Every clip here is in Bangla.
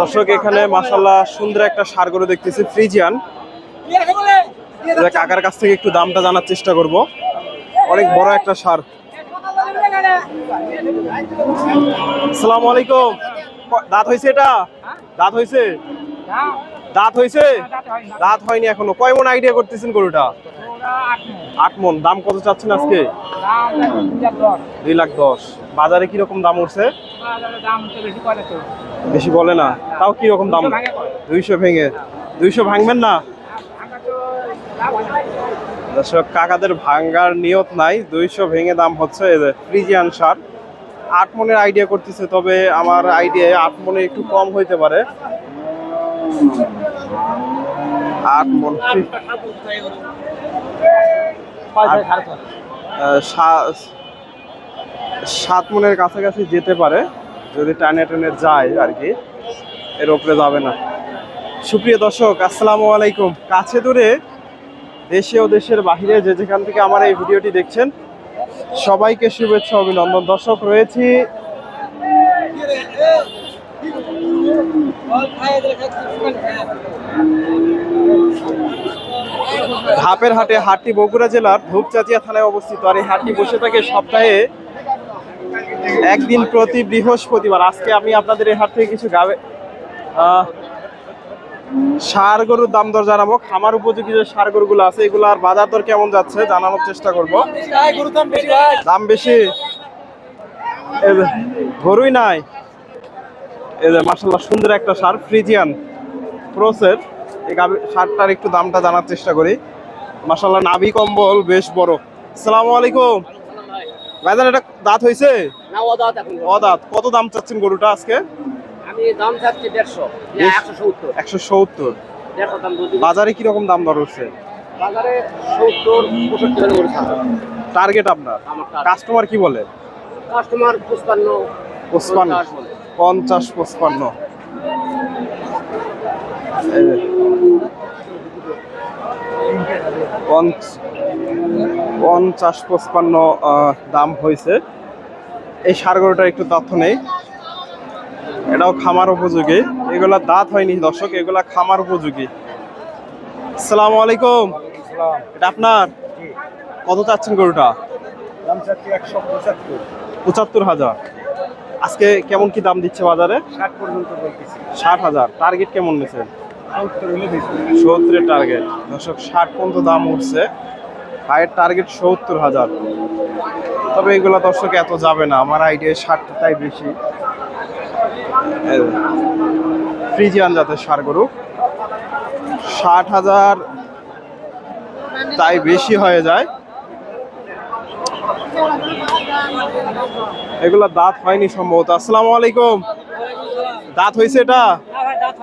দর্শক এখানে মাশাআল্লাহ সুন্দর একটা ষাঁড় গরু দেখতেছি ফ্রিজিয়ান। কাকার কাছ থেকে একটু দামটা জানার চেষ্টা করব। অনেক বড় একটা ষাঁড়। আসসালামু আলাইকুম। দাঁত হয়েছে এটা? দাঁত হয়েছে? দাঁত হয়েছে? দাঁত হয়নি এখনো। কয় মন আইডিয়া করতেছেন গরুটা? 8 মন। দাম কত চাচ্ছেন আজকে? 2,10,000। বাজারে কিরকম দাম উঠছে? বেশি বলে না, তাও কিরকম দাম? 200 ভেঙে। 200 ভাঙবেন না? দর্শক কাকাদের ভাঙ্গার নিয়ত নাই, 200 ভেঙে দাম হচ্ছে। ফ্রিজিয়ান ষাঁড় 8 মনের আইডিয়া করতেছে, তবে আমার আইডিয়া 8 মনে একটু কম হইতে পারে। 8 মন 7 মনের কাছাকাছি যেতে পারে যদি টানে টানে যায় আর কি, এর উপরে যাবে না। সুপ্রিয় দর্শক আসসালামু আলাইকুম। কাছে দূরে দেশে ও দেশের বাহিরে যে যেখান থেকে আমার এই ভিডিওটি দেখছেন সবাইকে শুভেচ্ছা অভিনন্দন। দর্শক রয়েছি ধাপের হাটে। হাটটি বগুড়া জেলার ধূপচাচিয়া থানায় অবস্থিত। আর এই হাটটি বসে থাকে সপ্তাহে একদিন প্রতি বৃহস্পতিবার। আজকে আমি আপনাদের এই হাট থেকে কিছু ষাঁড় গরুর দাম দর জানাবো। খামার উপযোগী যে ষাঁড় গরুগুলো আছে এগুলার বাজার দর কেমন যাচ্ছে জানানোর চেষ্টা করব। দাম বেশি? গরুই নাই। এই যে মাশাআল্লাহ সুন্দর একটা ষাঁড় ফ্রিজিয়ান ক্রসের। এই ষাঁড়টার একটু দামটা জানার চেষ্টা করি। মাশাআল্লাহ নাভি কম্বল বেশ বড়। আসসালামু আলাইকুম ভাইজান, এটা দাঁত হয়েছে? না, অদাঁত এখন। অদাঁত। কত দাম চাচ্ছেন গরুটা আজকে? আমি দাম চাচ্ছি 150, 170। 170। 150 দাম বলছি। বাজারে কি রকম দাম দর হচ্ছে? বাজারে 70 65 করে ছাড়া। টার্গেট আপনার? কাস্টমার কি বলে? কাস্টমার 55 50 55। এই যে 50-55 দাম হয়েছে। এই ষাঁড় গরুটার একটু তথ্য নেই। এটাও খামার উপযোগী। এগুলা দাঁত হয়নি দর্শক, এগুলা খামার উপযোগী। আসসালামু আলাইকুম। এটা আপনার? কত চাচ্ছেন গরুটা? দাম চাচ্ছি 175। 75,000। আজকে কেমন কি দাম দিচ্ছে বাজারে? 60 পর্যন্ত বলতেছি। 60,000। টার্গেট কেমন নিয়েছেন? 70 হলে বেশি। 70 টার্গেট। দর্শক 60 পর্যন্ত দাম উঠছে। হাইয়ের টার্গেট 70,000। তবে এগুলা দর্শক এত যাবে না, আমার আইডিয়া 60 তাই বেশি। ফ্রিজিয়ান জাতের ষাঁড় গরু 60,000 তাই বেশি হয়ে যায়। এগুলা দাঁত হয়নি সম্ভবত। আসসালামু আলাইকুম। দাঁত হয়েছে এটা?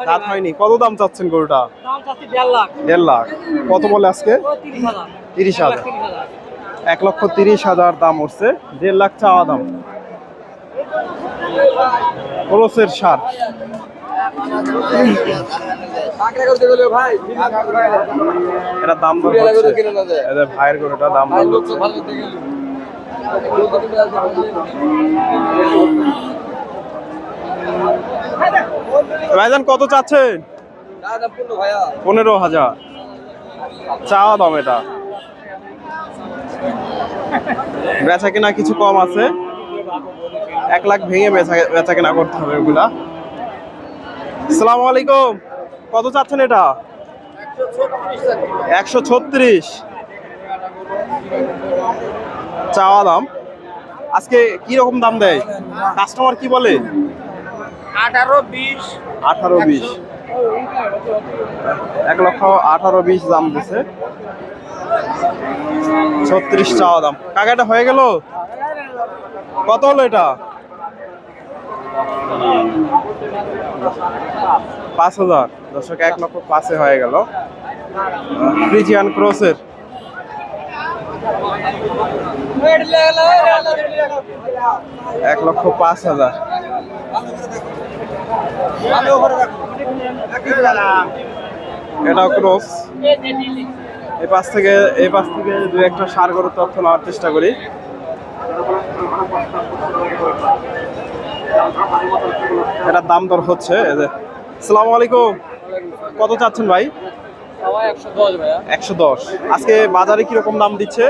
দাঁত হয়নি। কত দাম চাচ্ছেন গরুটা? দাম চাচ্ছি 1.5 লাখ। 1.5 লাখ। কত বলে আজকে? 30,000। 30,000। 1,30,000 দাম উঠছে। 1.5 লাখ চাওয়া দাম। ক্রসের ষাঁড়। এটা দাম দর হচ্ছে। এদের ভাইয়ের গরুটা দাম দর হচ্ছে। ভাইজান কত চাচ্ছেন? 15,000 চাওয়া দাম। এটা বেচা কেনা কিছু কম আছে। 1 লাখ ভেঙে বেচা কেনা করতে হবে এগুলা। আসসালামু আলাইকুম। কত চাচ্ছেন এটা? 136 চাওয়া দাম। আজকে কি রকম দাম দেয় কাস্টমার, কি বলে? 18-20। 18-20। 1,18,20 দাম দিছে। 36 চাওয়া দাম। কাকাটা হয়ে গেল? কত হলো এটা? 5,000। দর্শক 1,05,000 হয়ে গেল। ফ্রিজিয়ান ক্রসের 1,05,000। এটাও ক্রস। এই পাশ থেকে দু একটা ষাঁড় গরুর তথ্য নেওয়ার চেষ্টা করি। এটার দাম দর হচ্ছে এই যে। আসসালামু আলাইকুম, কত চাচ্ছেন ভাই? সবাই 110 ভাইয়া। 110। আজকে বাজারে কিরকম দাম দিচ্ছে?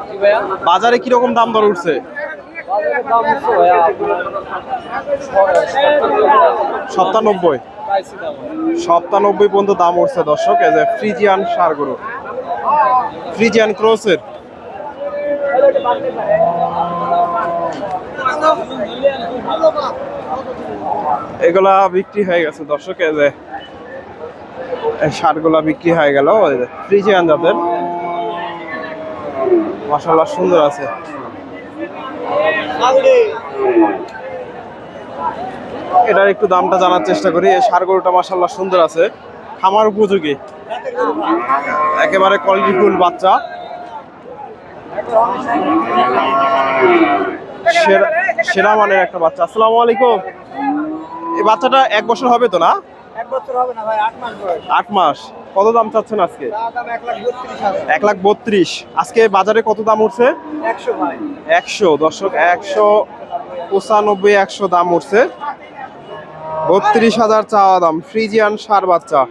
কি ভাইয়া? বাজারে কিরকম দাম দর উঠছে? বাজারের দাম হচ্ছে ভাইয়া আপনার 97। পাইছি দাম। 97 পর্যন্ত দাম উঠছে দর্শক। এই যে ফ্রিজিয়ান ষাঁড় গরু, ফ্রিজিয়ান ক্রসের। এগুলা বিক্রি হয়ে গেছে দর্শক। এই যে এই ষাঁড়গুলা বিক্রি হয়ে গেল। এই যে ফ্রিজিয়ান জাতের, মাশাআল্লাহ সুন্দর আছে। এটার একটু দামটা জানার চেষ্টা করি। এই ষাঁড় গরুটা মাশাআল্লাহ সুন্দর আছে, খামার উপযোগী, একেবারে কোয়ালিটিফুল বাচ্চা। সেরা সেরা মানের একটা বাচ্চা। আসসালামু আলাইকুম, এই বাচ্চাটা 1 বছর হবে তো না? 1 বছর হবে না ভাই, 8 মাস বয়স। 8 মাস। কত দাম চাচ্ছেন আজকে? দাম 1,32,000। 1,32,000। আজকে বাজারে কত দাম উঠছে? 100 ভাই। 100 দর্শক, 195 100 দাম উঠছে। 32,000 চাওয়া দাম। ফ্রিজিয়ান ষাঁড় বাচ্চা।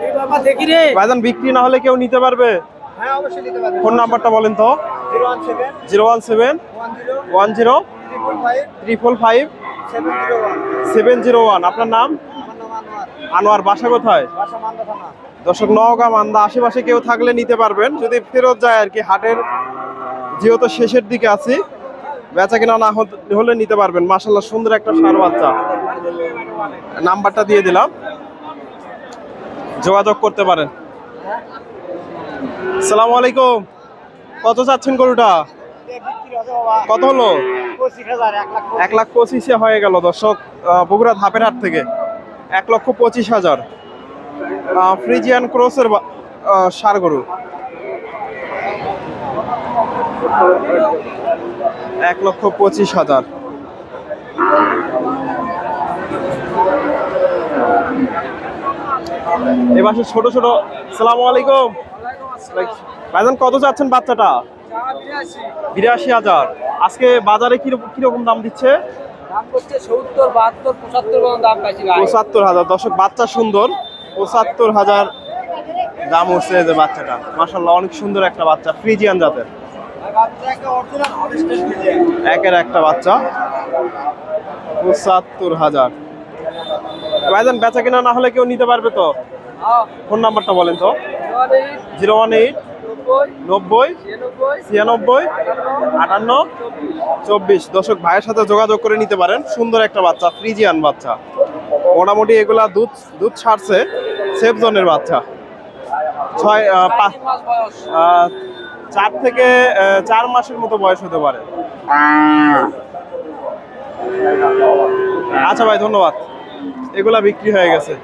এই বাবা দেখি রে। ভাইজান বিক্রি না হলে কেউ নিতে পারবে? হ্যাঁ অবশ্যই নিতে পারবেন। ফোন নাম্বারটা বলেন তো। 017 017 10 10 555 555 701। 701। আপনার নাম? আমার নাম আনোয়ার। আনোয়ার। বাসা কোথায়? বাসা মান্দা থানা। দর্শক নওগাঁ মান্দা আশেপাশে কেউ থাকলে নিতে পারবেন, যদি ফেরত যায় আর কি। হাটের যেহেতু শেষের দিকে আছি, বেচা কিনা না হলে নিতে পারবেন। মাশাআল্লাহ সুন্দর একটা ষাঁড় বাচ্চা। নাম্বারটা দিয়ে দিলাম, যোগাযোগ করতে পারেন। আসসালামু আলাইকুম, কত চাচ্ছেন গরুটা? কত হলো? 25,000। 1,25,000 হয়ে গেল দর্শক। বগুড়া ধাপের হাট থেকে 1,25,000। ফ্রিজিয়ান ক্রসের ষাঁড় গরু। 1,25,000। এবার ছোট ছোট। সালামু আলাইকুম ভাইজান, কত চাচ্ছেন বাচ্চাটা? 82,000। আজকে বাজারে কিরকম দাম দিচ্ছে? দাম করছে 70, 72, 75 পর্যন্ত দাম পাইছি ভাই। 75,000 দর্শক। বাচ্চা সুন্দর, 75,000 দাম উঠছে। এই যে বাচ্চাটা মাশাআল্লাহ অনেক সুন্দর একটা বাচ্চা, ফ্রিজিয়ান জাতের। একের একটা বাচ্চা, 75,000। ভাইজান বেচা কিনা না হলে কেউ নিতে পারবে তো? ফোন নাম্বারটা বলেন তো। 018 90 96 58 24। দর্শক ভাইয়ের সাথে যোগাযোগ করে নিতে পারেন। সুন্দর একটা বাচ্চা, ফ্রিজিয়ান বাচ্চা। মোটামুটি এগুলা দুধ ছাড়ছে। সেফ জোনের বাচ্চা। 4 থেকে 4 মাসের মতো বয়স হতে পারে। আচ্ছা ভাই, ধন্যবাদ। এগুলা বিক্রি হয়ে গেছে।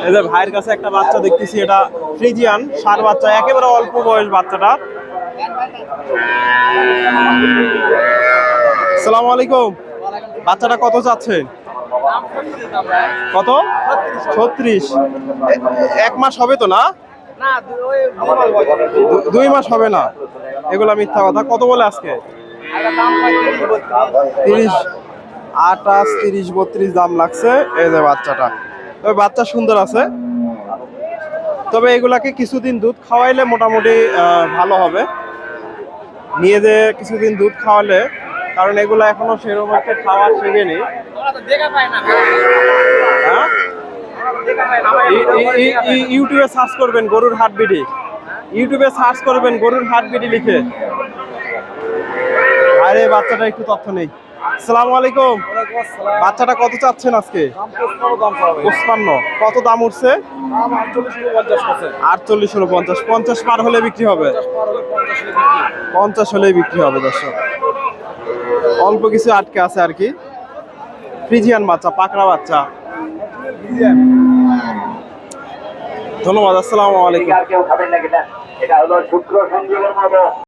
এই যে ভাইয়ের কাছে একটা বাচ্চা দেখতেছি, এটা ফ্রিজিয়ান ষাঁড় বাচ্চা, একেবারে অল্প বয়স বাচ্চাটা। আসসালামু আলাইকুম, বাচ্চাটা কত চাচ্ছেন? কত? 36। 1 মাস হবে তো না? না, ওই 2 মাস হবে না। এগুলা মিথ্যা কথা। কত বলে আজকে? দাম পাই 30, 28, 30, 32 দাম লাগছে। এই যে বাচ্চাটা, তবে বাচ্চা সুন্দর আছে। তবে এগুলাকে কিছুদিন দুধ খাওয়াইলে মোটামুটি ভালো হবে। নিয়ে যে কিছুদিন দুধ খাওয়ালে, কারণ এগুলা এখনো সেরকম একটা খাওয়া শেখেনি। হ্যাঁ, ইউটিউবে সার্চ করবেন গরুর হাটবিডি, ইউটিউবে সার্চ করবেন গরুর হাটবিডি লিখে। আরে বাচ্চাটা একটু তথ্য নেই। আসসালামু আলাইকুম, বাচ্চাটা কত চাচ্ছেন আজকে? 55। কত দাম উঠছে? 48 হলো 50। 50 পার হলে বিক্রি হবে। 50 হলেই বিক্রি হবে দর্শক। অল্প কিছু আটকে আছে আর কি। ফ্রিজিয়ান বাচ্চা, পাকড়া বাচ্চা। ধন্যবাদ। আসসালামু আলাইকুম।